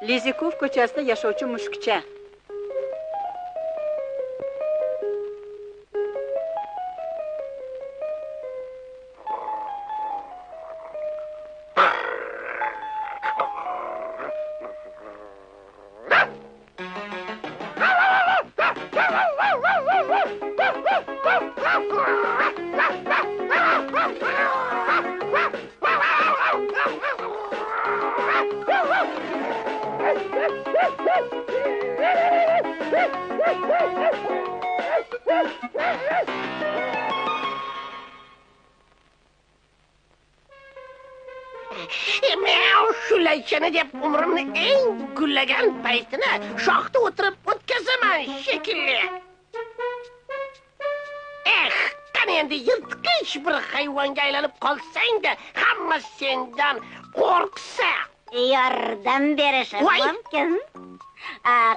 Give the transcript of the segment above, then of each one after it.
Lizikov ko'chasida yashovchi mushukcha. Shulaychani deb umrimni eng gullagan paytini shoxda o'tirib o'tkazaman shekilli. Qani endi yirtqich bir hayvonga aylanib qolsang-da, hamma sendan qo'rqsa. Yordam berishim mumkin.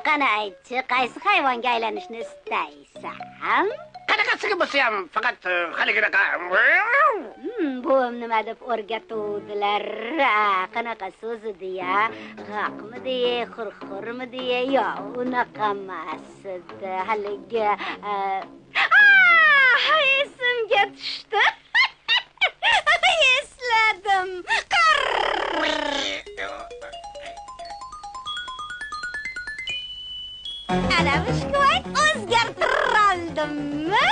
Qani aytchi, qaysi hayvonga aylanishni istaysan? Qanaqasiga bo'lsa ham, faqat haliginaqa. Buvim nima deb o'rgatuvdilar? Qanaqa so'z edi-ya? Haqmidi, xurxurmidi, yo unaqa emasdi. Haligi esimga tushdi. Esladim. Ana mushukvoy o'zgartiraldimmi?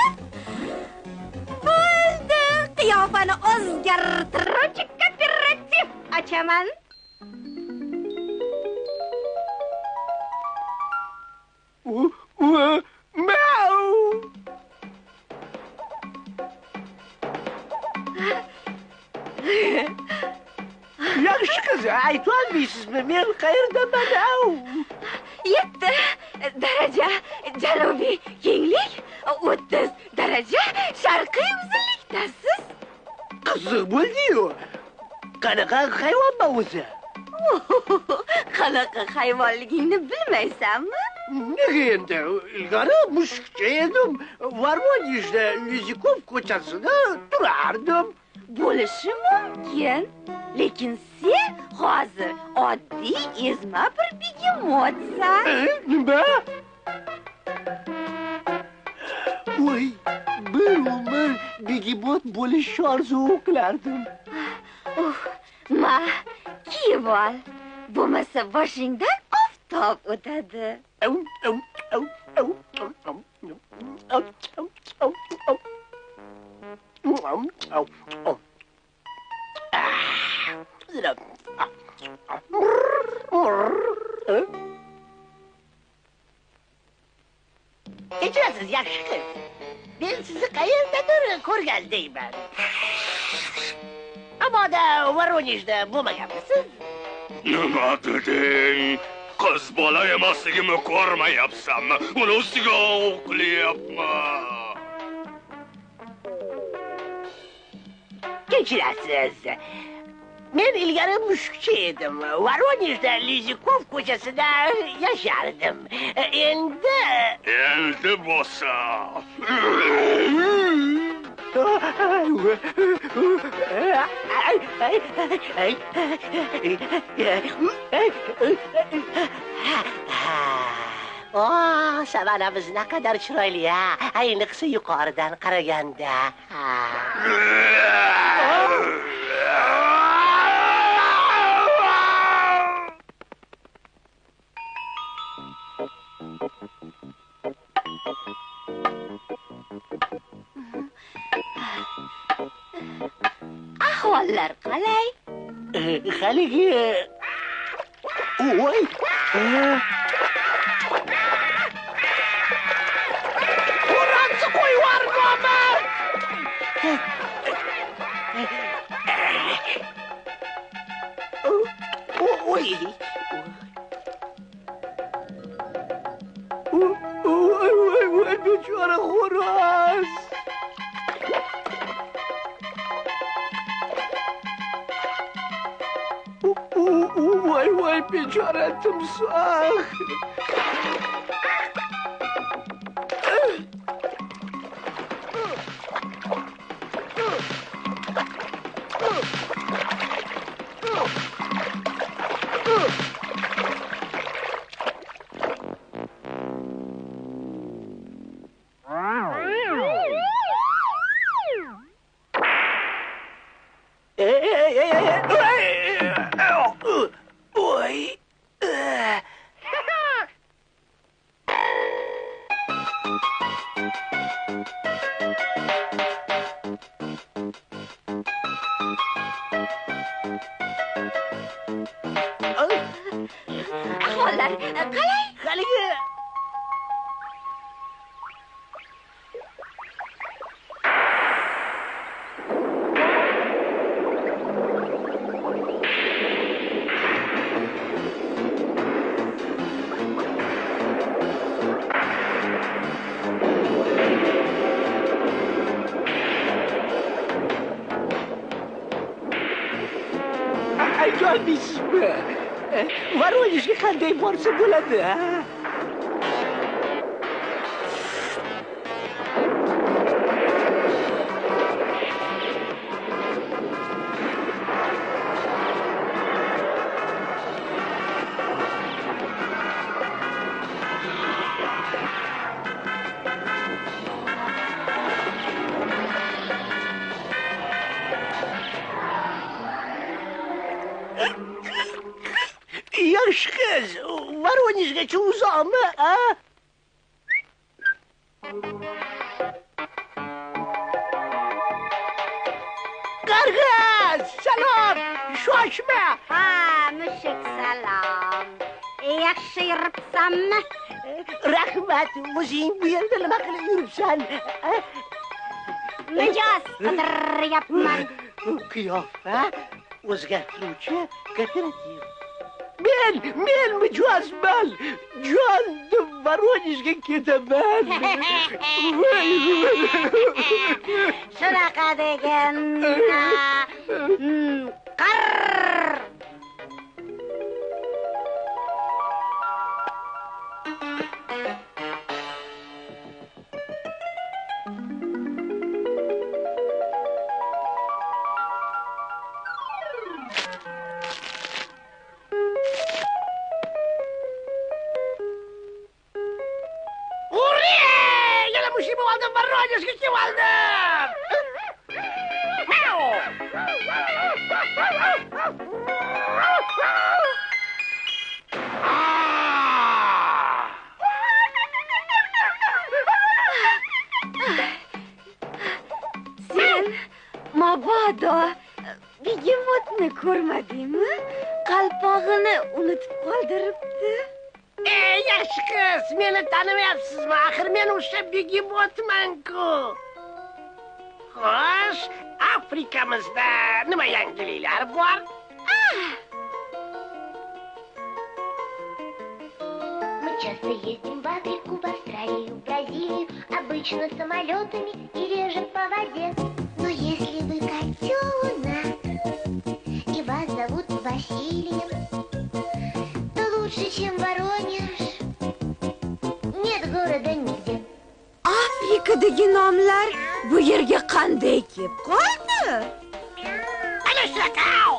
Bo'ldi, qiyofani o'zgartiruvchi kooperativ ochaman. Yaxshi qiz, aytolmaysizmi, men qayerdaman? 7 daraja janubiy kenglik, 30 daraja sharqiy uzunlikdasiz. Qiziq bo'ldi-yu. Qanaqa hayvonman o'zi? Qanaqa hayvonligingni bilmaysanmi? Nega endi? Ilgari mushukcha edim. Voronejda Lizikov ko'chasida turardim. Bo'lishi mumkin. Lekin sen hozir oddiy ezma bir begemotsan. Nima? Voy, bir umr begemot bo'lishni orzu qilardim. Ma, kiyib ol. Bo'lmasa boshingdan oftob o'tadi. Kechirasiz, yaxshi qiz. Men sizni qayerdadir ko'rgandayman. Ammoda Voronejda bo'lmaganmisiz? Nima deding? Qiz bola emasligimni ko'rmayapsanmi? Uni ustiga o'qlayapman. Kechirasiz. Men ilgari mushukcha edim. Voronejda Lizikov ko'chasida yashardim. Endi bo'lsa. Savanamiz naqadar chiroyli-a, ayniqsa yuqoridan qaraganda. Ahvollar qalay? Haligi voy. Qo'ranchi qo'yvar noma. Voy. Voy, bechora xo'roz. Voy, bechora timsoh. Jonivorlar, qalay? Haligi aytolmaysizmi? Voronejga qanday borsa bo'ladi, ha? Yosh qiz, Voronejgacha uzoqmi, a? Qarg'iz, salom, shoshma. Ha, mushuk salom. Yaxshi yuribsanmi? Rahmat, o'zing bu yerda nima qilib yuribsan? Mijoz qidiryapman. Qiyofa o'zgartiruvchi kooperativ. Men mijozman. Jondim Voronejga ketaman. Shunaqa degan. Qarr. Yana musibet oldim, Voronejga kelib oldim. Sen mabodo begemotni ko'rmadingmi? Qalpog'ini unutib qoldiribdi. Yaxshi qiz, meni tanimayapsizmi? Axir men o'sha begemotman-ku. Xo'sh, Afrikamizda nima yangiliklar bor? Мы часто ездим в Африку, в Австралию, в Бразилию, обычно самолетами и реже по воде. Но если вы котенок и вас зовут Василием, то лучше, чем Воронеж, нет города нигде. Afrikadagi nomlar bu yerga qanday kelib qoldi? Ana shunaqa!